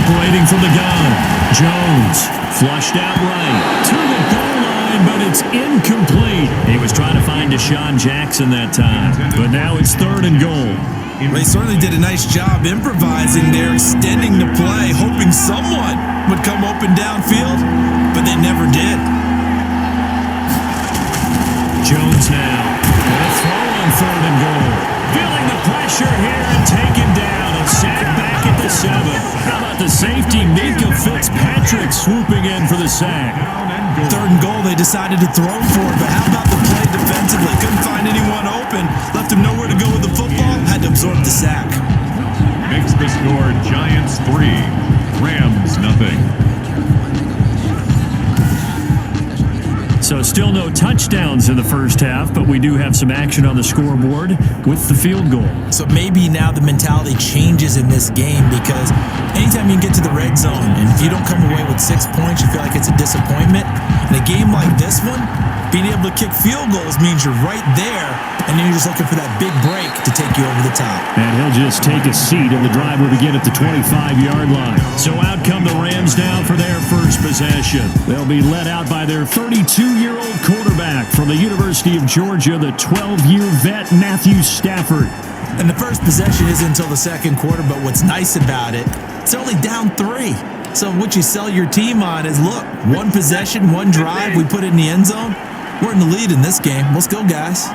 Separating from the gun. Jones flushed out right to the goal line, but it's incomplete. He was trying to find Deshaun Jackson that time, but now it's 3rd and goal. They certainly did a nice job improvising there, extending the play, hoping someone would come open downfield, but they never did. Jones now with a throw on 3rd and goal. Feeling the pressure here and taken down and sacked back at the 7. How about the safety, Minka Fitzpatrick, swooping in for the sack? 3rd and goal, they decided to throw for it, but how about the play defensively? Couldn't find anyone open, left him nowhere to go with the football, had to absorb the sack. Makes the score Giants 3, Rams 0. So still no touchdowns in the first half, but we do have some action on the scoreboard with the field goal. So maybe now the mentality changes in this game, because anytime you can get to the red zone and if you don't come away with 6 points, you feel like it's a disappointment. In a game like this one, being able to kick field goals means you're right there, and then you're just looking for that big break to take you over the top. And he'll just take a seat, and the drive will begin at the 25-yard line. So out come the Rams down for their first possession. They'll be led out by their 32-year-old quarterback from the University of Georgia, the 12-year vet Matthew Stafford. And the first possession isn't until the second quarter, but what's nice about it, it's only down 3. So what you sell your team on is, look, 1 possession, 1 drive, we put it in the end zone. We're in the lead in this game. Let's go, guys.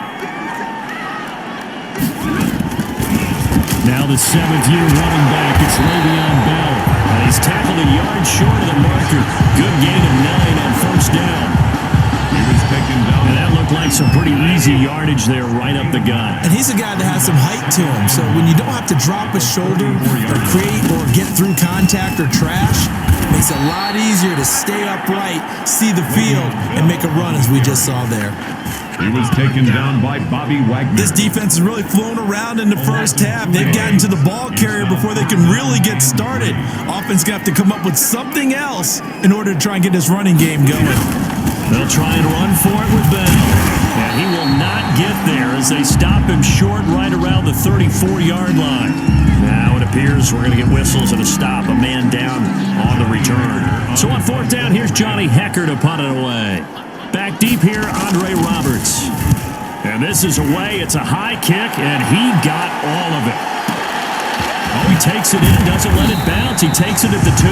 Now the 7th-year running back, it's Le'Veon Bell. And he's tackled a yard short of the marker. Good gain of 9 on first down. He was taken down. And that looked like some pretty easy yardage there right up the gut. And he's a guy that has some height to him. So when you don't have to drop a shoulder or create or get through contact or trash, it makes it a lot easier to stay upright, see the field, and make a run as we just saw there. He was taken down by Bobby Wagner. This defense is really flown around in the first half. They've gotten to the ball carrier before they can really get started. Offense going to have to come up with something else in order to try and get this running game going. They'll try and run for it with Bell. And he will not get there as they stop him short right around the 34-yard line. Now it appears we're going to get whistles and a stop, a man down on the return. So on 4th down, here's Johnny Hecker to punt it away. Back deep here, Andre Roberts. And this is away. It's a high kick, and he got all of it. Oh, he takes it in, doesn't let it bounce. He takes it at the 2.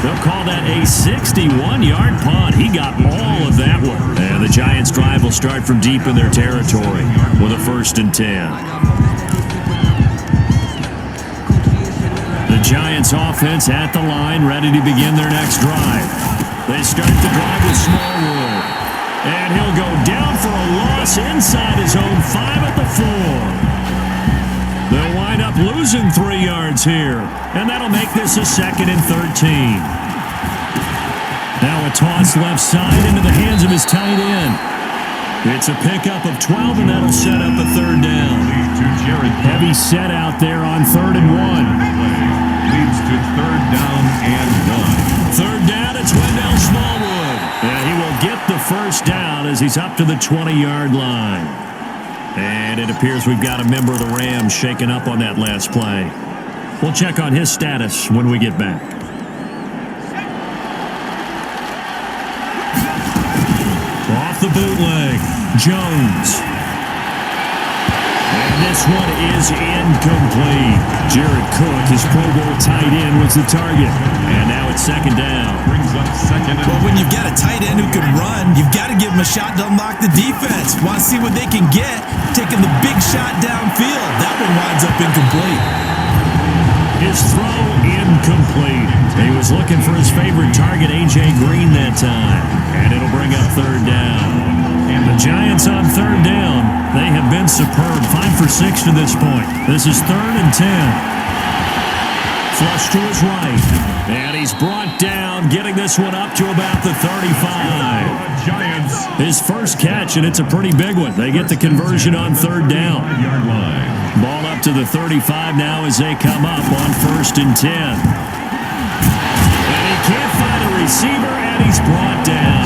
They'll call that a 61-yard punt. He got all of that one. And the Giants' drive will start from deep in their territory with a 1st and 10. The Giants' offense at the line, ready to begin their next drive. They start the drive with Smallwood. And he'll go down for a loss inside his own 5 at the 4. They'll wind up losing 3 yards here. And that'll make this a 2nd and 13. Now a toss left side into the hands of his tight end. It's a pickup of 12, and that'll set up a 3rd down. Heavy set out there on 3rd and 1. Leads to 3rd down and 1. 3rd down, it's Wendell Smallwood. And he will get the first down as he's up to the 20-yard line. And it appears we've got a member of the Rams shaken up on that last play. We'll check on his status when we get back. Off the bootleg, Jones. And this one is incomplete. Jared Cook, his Pro Bowl tight end, was the target. And now it's 2nd down. Brings up 2nd and 10. Well, when you've got a tight end who can run, you've got to give him a shot to unlock the defense. Want to see what they can get, taking the big shot downfield. That one winds up incomplete. His throw incomplete. He was looking for his favorite target, A.J. Green, that time. And it'll bring up 3rd down. And the Giants on 3rd down, they have been superb. 5 for 6 to this point. This is 3rd and 10. Flush to his right. And he's brought down, getting this one up to about the 35. Giants. His first catch, and it's a pretty big one. They get the conversion on 3rd down. Yard line. Ball up to the 35 now as they come up on 1st and 10. And he can't find a receiver, and he's brought down.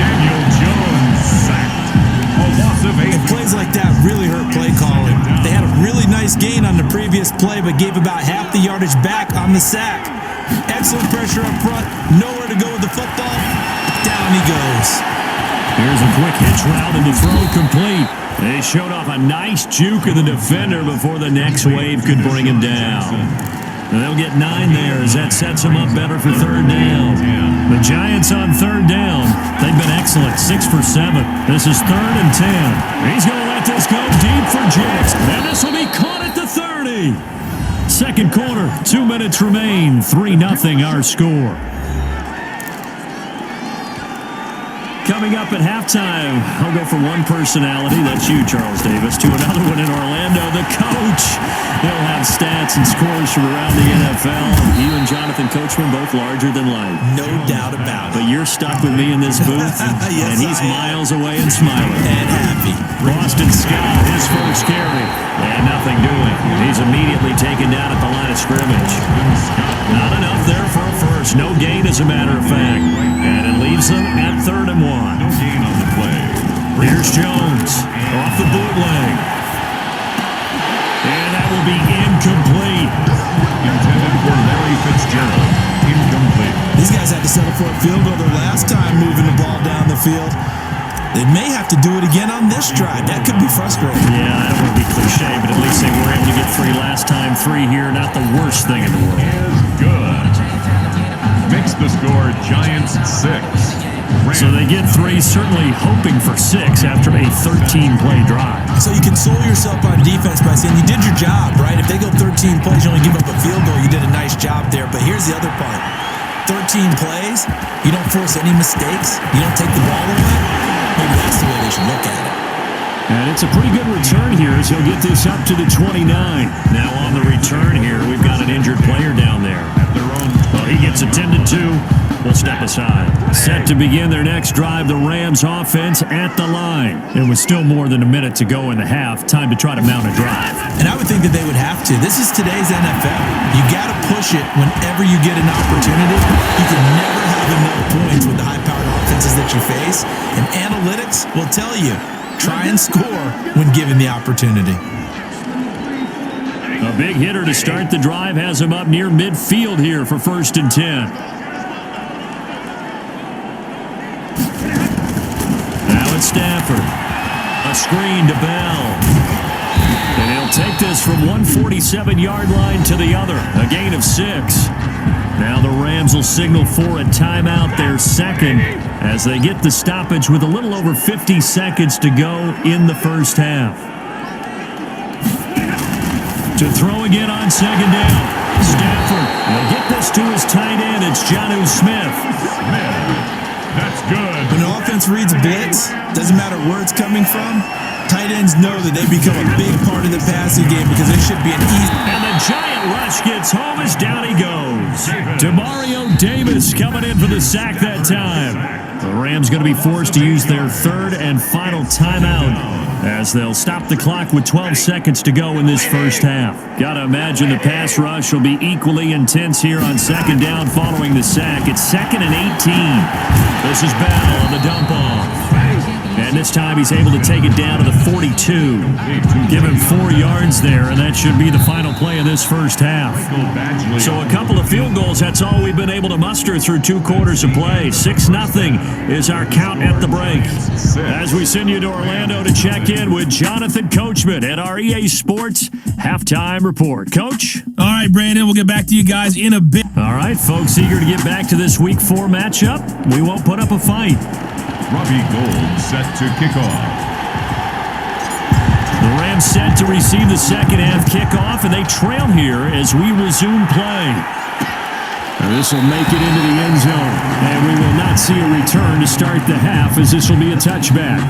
Daniel Jones sacked. A loss of 8. And plays like that really hurt play calling. They had a really nice gain on the previous play, but gave about half the yardage back on the sack. Excellent pressure up front. Nowhere to go with the football. Down he goes. Here's a quick hitch route and the throw complete. They showed off a nice juke of the defender before the next wave could bring him down. And they'll get 9 there as that sets them up better for third down. The Giants on third down. They've been excellent, 6 for 7. This is 3rd and 10. He's going to let this go deep for Jacks. And this will be caught at the 30. Second quarter, 2 minutes remain. 3-0 our score. Coming up at halftime, I'll go from one personality, that's you, Charles Davis, to another one in Orlando, the coach. He'll have stats and scores from around the NFL. You and Jonathan Coachman both larger than life. No doubt about it. But you're stuck with me in this booth, Yes, and he's miles away and smiling. And happy. Boston Scott, his first carry, and nothing doing. He's immediately taken down at the line of scrimmage. Not enough there for a first. No gain, as a matter of fact. And it leaves them at 3rd and 1. No gain on the play. Here's Jones off the bootleg. And that will be incomplete. Intended for Larry Fitzgerald. Incomplete. These guys had to settle for a field goal their last time moving the ball down the field. They may have to do it again on this drive. That could be frustrating. Yeah, I don't want to be cliche, but at least they were able to get 3 last time. 3 here, not the worst thing in the world. Is good. Makes the score Giants 6. So they get 3, certainly hoping for 6 after a 13-play drive. So you console yourself on defense by saying you did your job, right? If they go 13 plays, you only give up a field goal, you did a nice job there. But here's the other part. 13 plays, you don't force any mistakes, you don't take the ball away. Maybe that's the way they should look at it. And it's a pretty good return here as he'll get this up to the 29. Now on the return here, we've got an injured player down there. Well, he gets attended to. We'll step aside. Set to begin their next drive, the Rams offense at the line. It was still more than a minute to go in the half. Time to try to mount a drive. And I would think that they would have to. This is today's NFL. You got to push it whenever you get an opportunity. You can never have enough points with the high-powered offenses that you face. And analytics will tell you, try and score when given the opportunity. A big hitter to start the drive has him up near midfield here for 1st and 10. Stafford, a screen to Bell, and he'll take this from 147-yard line to the other, a gain of 6. Now the Rams will signal for a timeout, their second, as they get the stoppage with a little over 50 seconds to go in the first half. To throw again on 2nd down, Stafford will get this to his tight end. It's Jonnu Smith. That's good. When an offense reads blitz, doesn't matter where it's coming from, tight ends know that they become a big part of the passing game because it should be an easy. And the giant rush gets home as down he goes. Demario Davis coming in for the sack that time. The Rams going to be forced to use their 3rd and final timeout as they'll stop the clock with 12 seconds to go in this first half. Got to imagine the pass rush will be equally intense here on 2nd down following the sack. It's 2nd and 18. This is Bell on the dump off. And this time he's able to take it down to the 42. Give him 4 yards there, and that should be the final play of this first half. So a couple of field goals, that's all we've been able to muster through 2 quarters of play. 6-0 is our count at the break. As we send you to Orlando to check in with Jonathan Coachman at our EA Sports Halftime Report. Coach? All right, Brandon, we'll get back to you guys in a bit. All right, folks, eager to get back to this Week 4 matchup. We won't put up a fight. Robbie Gould set to kick off. The Rams set to receive the second half kickoff, and they trail here as we resume play. This will make it into the end zone, and we will not see a return to start the half as this will be a touchback.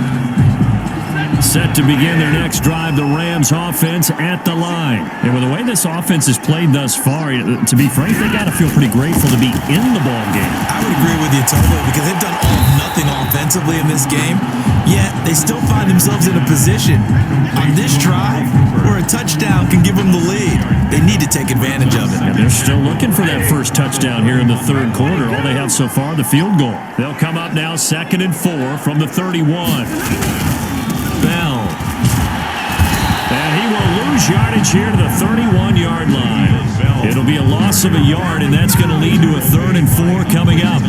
Set to begin their next drive, the Rams offense at the line. And with the way this offense has played thus far, to be frank, they got to feel pretty grateful to be in the ball game. I would agree with you totally because they've done all or nothing offensively in this game, yet they still find themselves in a position on this drive where a touchdown can give them the lead. They need to take advantage of it. And they're still looking for that first touchdown here in the 3rd quarter. All they have so far, the field goal. They'll come up now 2nd and 4 from the 31. Bell. And he will lose lose yardage here to the 31-yard line. It'll be a loss of a yard, and that's going to lead to a 3rd and 4 coming up.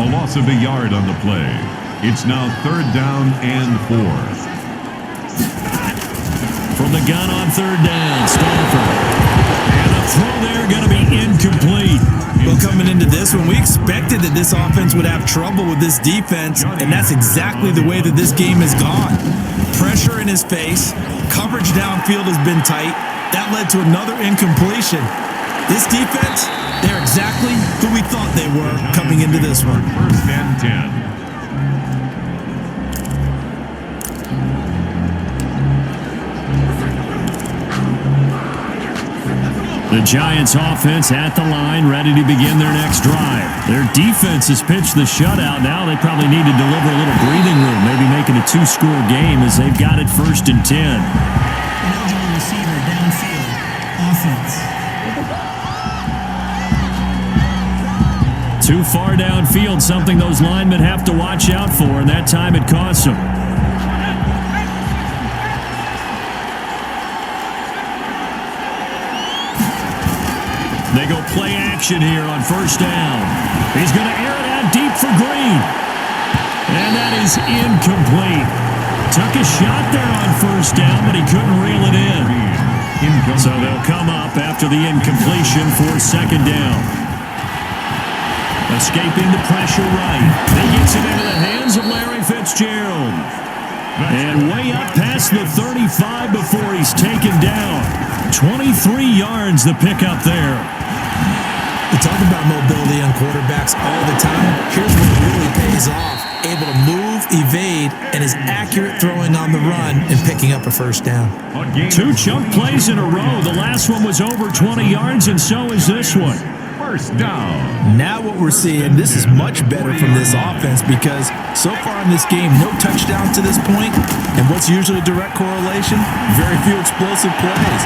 A loss of a yard on the play. It's now 3rd down and 4. From the gun on 3rd down, Stafford. And the throw there going to be incomplete. Well, coming into this one, we expected that this offense would have trouble with this defense, and that's exactly the way that this game has gone. Pressure in his face, coverage downfield has been tight. That led to another incompletion. This defense, they're exactly who we thought they were coming into this one. 1st and 10. The Giants offense at the line, ready to begin their next drive. Their defense has pitched the shutout. Now they probably need to deliver a little breathing room, maybe make it a 2-score game as they've got it 1st and 10. Eligible receiver downfield. Offense. Too far downfield, something those linemen have to watch out for, and that time it costs them. They go play action here on 1st down. He's going to air it out deep for Green. And that is incomplete. Took a shot there on 1st down, but he couldn't reel it in. So they'll come up after the incompletion for 2nd down. Escaping the pressure right. He gets it into the hands of Larry Fitzgerald. And way up past the 35 before he's taken down. 23 yards the pickup there. We talk about mobility on quarterbacks all the time. Here's what really pays off. Able to move, evade, and is accurate throwing on the run and picking up a 1st down. 2 chunk plays in a row. The last one was over 20 yards, and so is this one. 1st down. Now what we're seeing, this is much better from this offense because so far in this game, no touchdowns to this point, and what's usually a direct correlation? Very few explosive plays.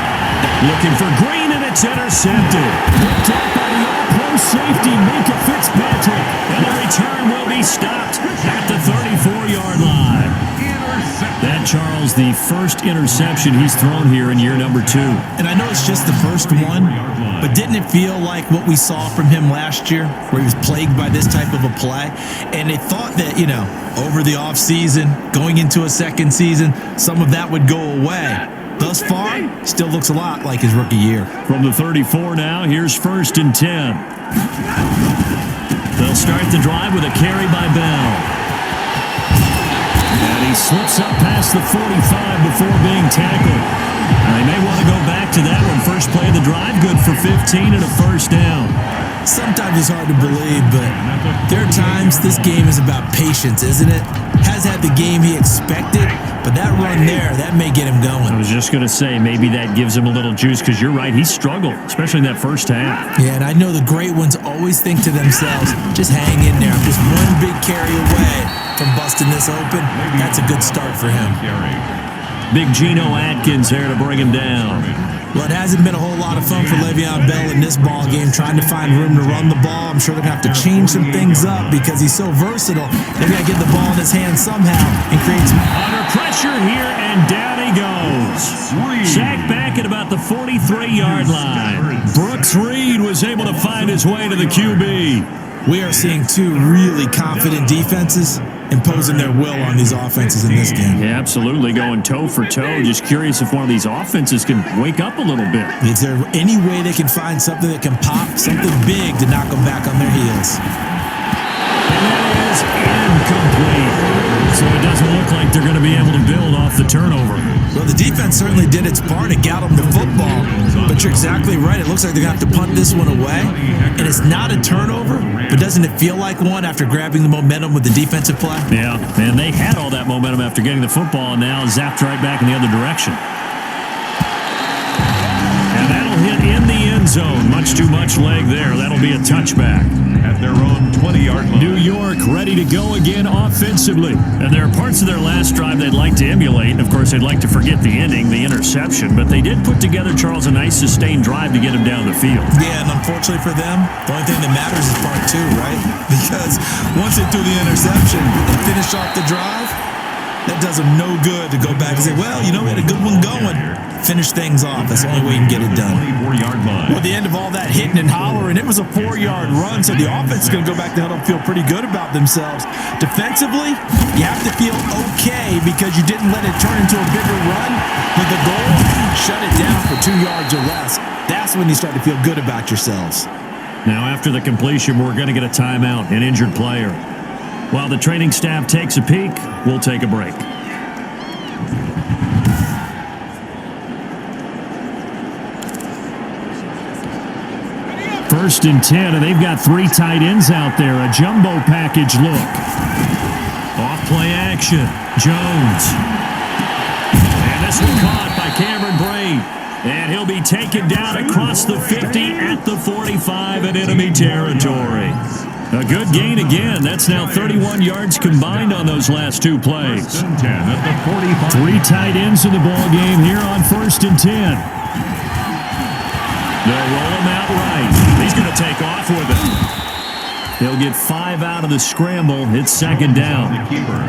Looking for Green, and it's intercepted. Picked up by the all-pro safety, Minka Fitzpatrick, and the return will be stopped at the 34-yard line. That, Charles, the first interception he's thrown here in year number 2. And I know it's just the first one, but didn't it feel like what we saw from him last year, where he was plagued by this type of a play? And they thought that, over the offseason, going into a 2nd season, some of that would go away. Thus far, still looks a lot like his rookie year. From the 34 now, here's 1st and 10. They'll start the drive with a carry by Bell. And he slips up past the 45 before being tackled. They may want to go back to that one. First play of the drive, good for 15 and a 1st down. Sometimes it's hard to believe, but there are times this game is about patience, isn't it? Has had the game he expected, but that run there, that may get him going. I was just going to say, maybe that gives him a little juice, because you're right, he struggled, especially in that 1st half. Yeah, and I know the great ones always think to themselves, just hang in there. I'm just one big carry away from busting this open. That's a good start for him. Big Geno Atkins there to bring him down. Well, it hasn't been a whole lot of fun for Le'Veon Bell in this ball game, trying to find room to run the ball. I'm sure they're going to have to change some things up because he's so versatile. They've got to get the ball in his hands somehow and create some... Under pressure here, and down he goes. Sacked back at about the 43-yard line. Brooks Reed was able to find his way to the QB. We are seeing 2 really confident defenses imposing their will on these offenses in this game. Yeah, absolutely, going toe for toe. Just curious if one of these offenses can wake up a little bit. Is there any way they can find something that can pop, something big to knock them back on their heels? And that is incomplete. So it doesn't look like they're going to be able to build off the turnover. Well, the defense certainly did its part to get them the football, but you're exactly right. It looks like they're going to have to punt this one away, and it's not a turnover, but doesn't it feel like one after grabbing the momentum with the defensive play? Yeah, and they had all that momentum after getting the football, and now zapped right back in the other direction. And that'll hit in the end zone. Much too much leg there. That'll be a touchback. At their own 20-yard line. New York ready to go again offensively. And there are parts of their last drive they'd like to emulate. And, of course, they'd like to forget the ending, the interception. But they did put together, Charles, a nice sustained drive to get him down the field. Yeah, and unfortunately for them, the only thing that matters is part 2, right? Because once they threw the interception and finished off the drive, That does them no good to go back and say, well, you know, we had a good one going. Finish things off. That's the only way you can get it done. 24-yard line. Well, at the end of all that hitting and hollering, it was a 4-yard run, so the offense is going to go back to huddle and feel pretty good about themselves. Defensively, you have to feel okay because you didn't let it turn into a bigger run. With the goal, shut it down for 2 yards or less. That's when you start to feel good about yourselves. Now, after the completion, we're going to get a timeout, an injured player. While the training staff takes a peek, we'll take a break. First and 10, and they've got 3 tight ends out there. A jumbo package look. Off-play action. Jones. And this one caught by Cameron Braid. And he'll be taken down across the 50 at the 45 in enemy territory. A good gain again. That's now 31 yards combined on those last 2 plays. First and 10 at the 45. 3 tight ends in the ball game here on first and 10. They'll roll him out right. He's going to take off with it. He'll get 5 out of the scramble. It's second down.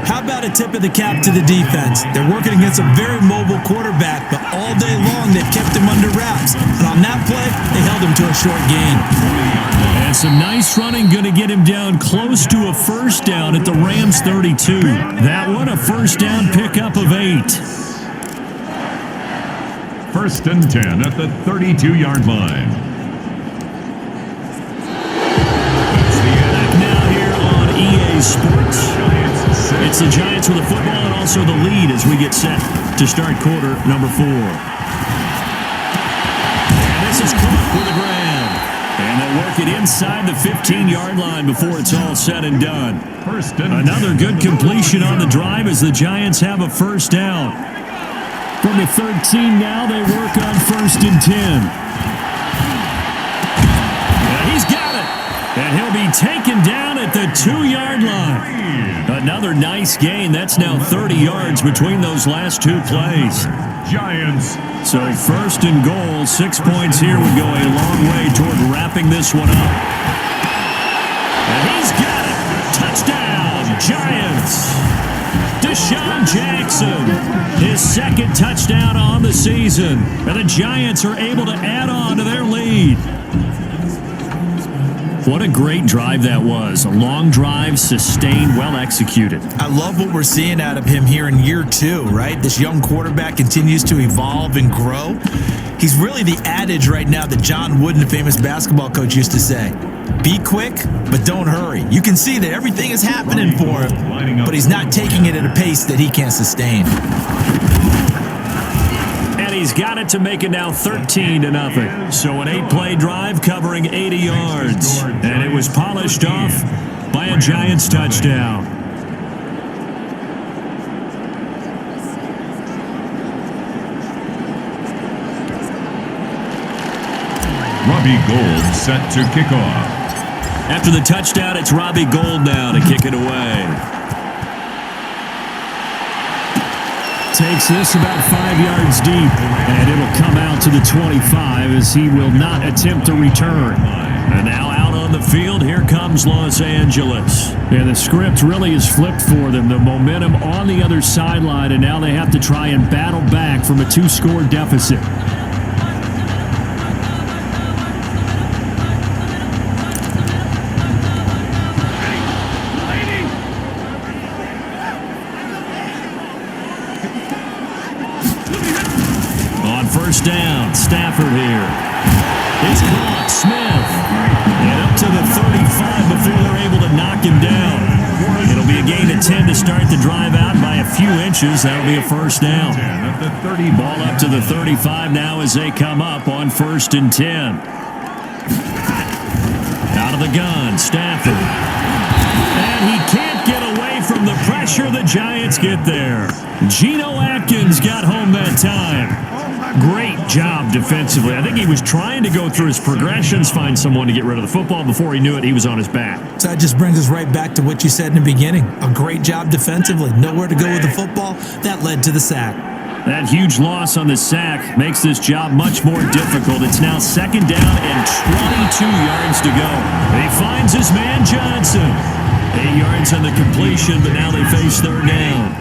How about a tip of the cap to the defense? They're working against a very mobile quarterback, but all day long they've kept him under wraps. And on that play, they held him to a short gain. And some nice running, going to get him down close to a first down at the Rams 32. That one, a first down pickup of 8. First and 10 at the 32-yard line. Back now here on EA Sports. It's the Giants with the football and also the lead as we get set to start quarter number 4. And this is caught for the ground. And they'll work it inside the 15-yard line before it's all said and done. Another good completion on the drive as the Giants have a first down. From the 13 now, they work on first and 10. And he's got it. And he'll be taken down at the 2-yard line. Another nice gain. That's now 30 yards between those last 2 plays. Giants. So first and goal, 6 points here would go a long way toward wrapping this one up. And he's got it. Touchdown, Giants. Deshaun Jackson, his second touchdown on the season. And the Giants are able to add on to their lead. What a great drive that was. A long drive, sustained, well executed. I love what we're seeing out of him here in year 2, right? This young quarterback continues to evolve and grow. He's really the adage right now that John Wooden, the famous basketball coach, used to say. Be quick, but don't hurry. You can see that everything is happening for him, but he's not taking it at a pace that he can't sustain. And he's got it to make it now 13-0. So an 8-play drive covering 80 yards. And it was polished off by a Giants touchdown. Robbie Gould set to kick off. After the touchdown, it's Robbie Gould now to kick it away. Takes this about 5 yards deep, and it'll come out to the 25 as he will not attempt to return. And now out on the field, here comes Los Angeles. And the script really is flipped for them. The momentum on the other sideline, and now they have to try and battle back from a 2-score deficit. First down, Stafford here. It's caught, Smith. And up to the 35 before they're able to knock him down. It'll be a gain of 10 to start the drive out by a few inches. That'll be a first down. Ball up to the 35 now as they come up on first and 10. Out of the gun, Stafford. And he can't get away from the pressure. The Giants get there. Geno Atkins got home that time. Great job defensively. I think he was trying to go through his progressions, find someone to get rid of the football. Before he knew it, he was on his back. So that just brings us right back to what you said in the beginning. A great job defensively. Nowhere to go with the football. That led to the sack. That huge loss on the sack makes this job much more difficult. It's now second down and 22 yards to go. He finds his man Johnson. 8 yards on the completion, but now they face third down.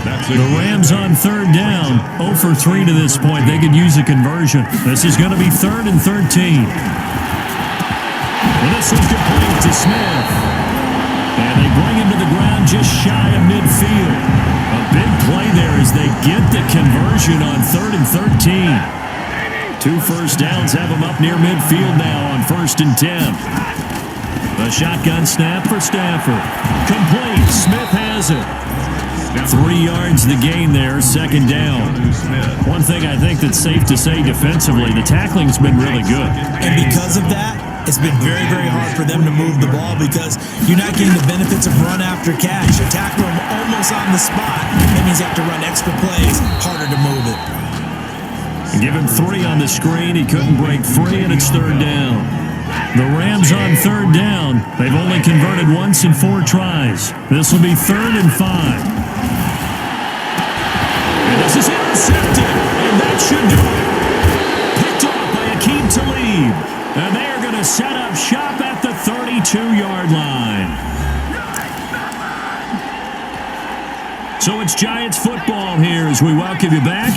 That's a The Rams on third down, 0 for 3 to this point. They could use a conversion. This is going to be 3rd and 13. And this one's complete to Smith. And they bring him to the ground just shy of midfield. A big play there as they get the conversion on 3rd and 13. 2 first downs have them up near midfield now on 1st and 10. A shotgun snap for Stafford. Complete. Smith has it. 3 yards the gain there, 2nd down. One thing I think that's safe to say defensively, the tackling's been really good. And because of that, it's been very, very hard for them to move the ball because you're not getting the benefits of run after catch. You tackle them almost on the spot. That means you have to run extra plays, harder to move it. Give him 3 on the screen. He couldn't break free, and it's 3rd down. The Rams on 3rd down. They've only converted once in 4 tries. This will be 3rd and 5. And this is intercepted, and that should do it. Picked off by Akeem Talib. And they are going to set up shop at the 32-yard line. So it's Giants football here as we welcome you back.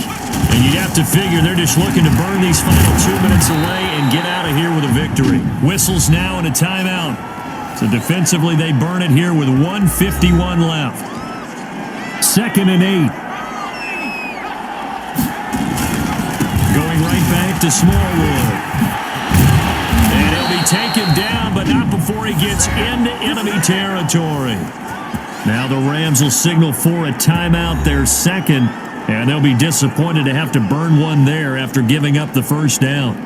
And you'd have to figure they're just looking to burn these final 2 minutes away and get out of here with a victory. Whistles now and a timeout. So defensively, they burn it here with 1:51 left. 2nd and 8. Going right back to Smallwood. And he'll be taken down, but not before he gets into enemy territory. Now the Rams will signal for a timeout, their 2nd, and they'll be disappointed to have to burn one there after giving up the 1st down.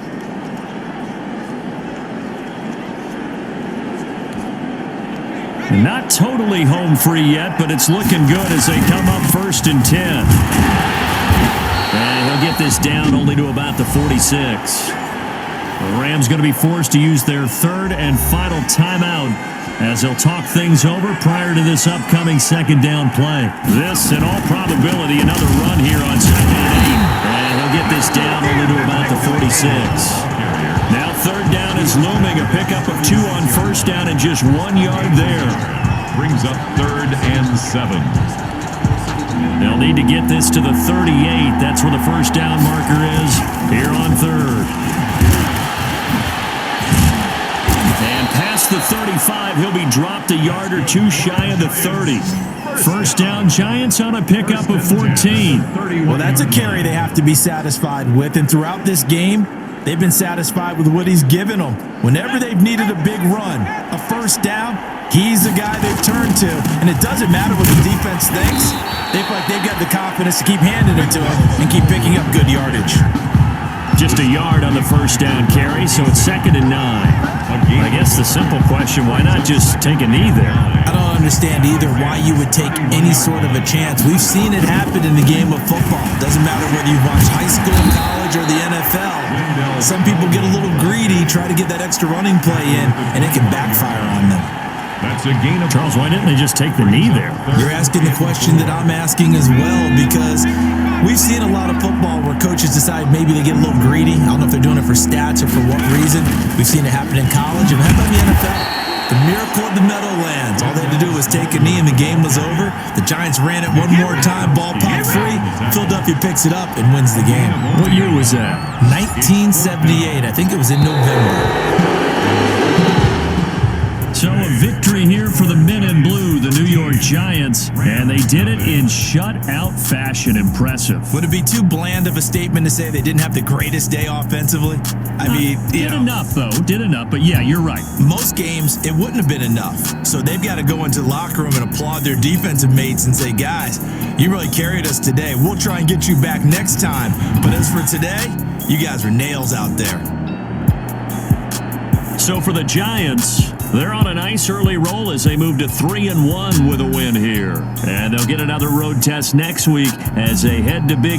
And not totally home free yet, but it's looking good as they come up 1st and 10. And he'll get this down only to about the 46. The Rams going to be forced to use their 3rd and final timeout as they'll talk things over prior to this upcoming 2nd down play. This, in all probability, another run here on 2nd and 8. And he'll get this down only to about the 46. Now 3rd down is looming. A pickup of 2 on 1st down and just 1 yard there. Brings up 3rd and 7. They'll need to get this to the 38. That's where the 1st down marker is here on 3rd. And past the 35, he'll be dropped a yard or 2 shy of the 30. 1st down, Giants on a pickup of 14. Well, that's a carry they have to be satisfied with, and throughout this game, they've been satisfied with what he's given them. Whenever they've needed a big run, a 1st down, he's the guy they've turned to. And it doesn't matter what the defense thinks. They feel like they've got the confidence to keep handing it to him and keep picking up good yardage. Just a yard on the 1st down carry, so it's 2nd and 9. I guess the simple question, why not just take a knee there? I don't understand either why you would take any sort of a chance. We've seen it happen in the game of football. Doesn't matter whether you watch high school, college, or the NFL. Some people get a little greedy, try to get that extra running play in, and it can backfire on them. That's a gain of Charles, why didn't they just take the knee there? You're asking the question that I'm asking as well, because we've seen a lot of football where coaches decide maybe they get a little greedy. I don't know if they're doing it for stats or for what reason. We've seen it happen in college, and how about the NFL? The miracle of the Meadowlands. All they had to do was take a knee and the game was over. The Giants ran it one more time, ball popped free. Philadelphia picks it up and wins the game. What year was that? 1978. I think it was in November. So a victory here for the men in blue, the New York Giants, and they did it in shutout fashion. Impressive. Would it be too bland of a statement to say they didn't have the greatest day offensively? I mean, did enough, though. Did enough, but yeah, you're right. Most games, it wouldn't have been enough. So they've got to go into the locker room and applaud their defensive mates and say, guys, you really carried us today. We'll try and get you back next time. But as for today, you guys were nails out there. So for the Giants, they're on a nice early roll as they move to 3-1 with a win here. And they'll get another road test next week as they head to Big